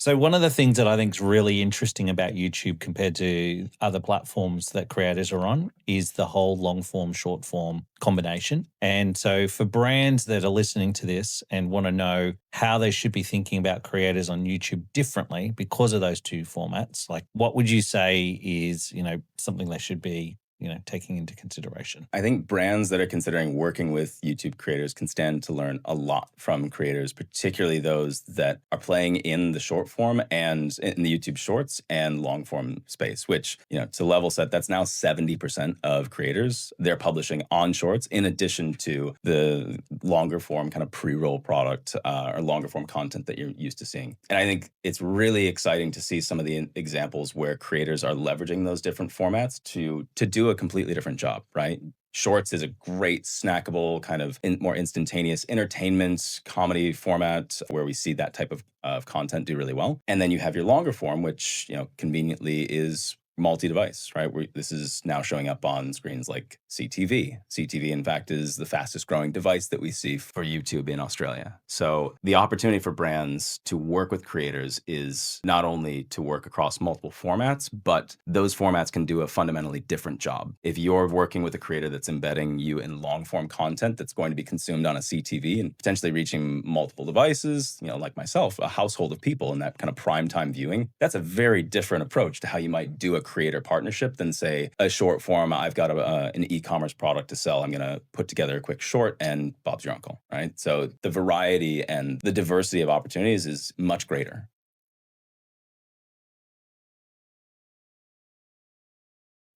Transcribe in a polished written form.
So one of the things that I think is really interesting about YouTube compared to other platforms that creators are on is the whole long form, short form combination. And so for brands that are listening to this and want to know how they should be thinking about creators on YouTube differently because of those two formats, like what would you say is, something they should be, taking into consideration? I think brands that are considering working with YouTube creators can stand to learn a lot from creators, particularly those that are playing in the short form and in the YouTube shorts and long form space, which, to level set, that's now 70% of creators. They're publishing on shorts in addition to the longer form kind of pre-roll product or longer form content that you're used to seeing. And I think it's really exciting to see some of the examples where creators are leveraging those different formats to do a completely different job, right? Shorts is a great snackable kind of more instantaneous entertainment comedy format where we see that type of content do really well. And then you have your longer form, which, conveniently is multi-device, right? This is now showing up on screens like CTV. CTV, in fact, is the fastest growing device that we see for YouTube in Australia. So the opportunity for brands to work with creators is not only to work across multiple formats, but those formats can do a fundamentally different job. If you're working with a creator that's embedding you in long form content that's going to be consumed on a CTV and potentially reaching multiple devices, like myself, a household of people in that kind of prime time viewing, that's a very different approach to how you might do a creator partnership than, say, a short form. I've got an e-commerce product to sell. I'm going to put together a quick short and Bob's your uncle, right? So the variety and the diversity of opportunities is much greater.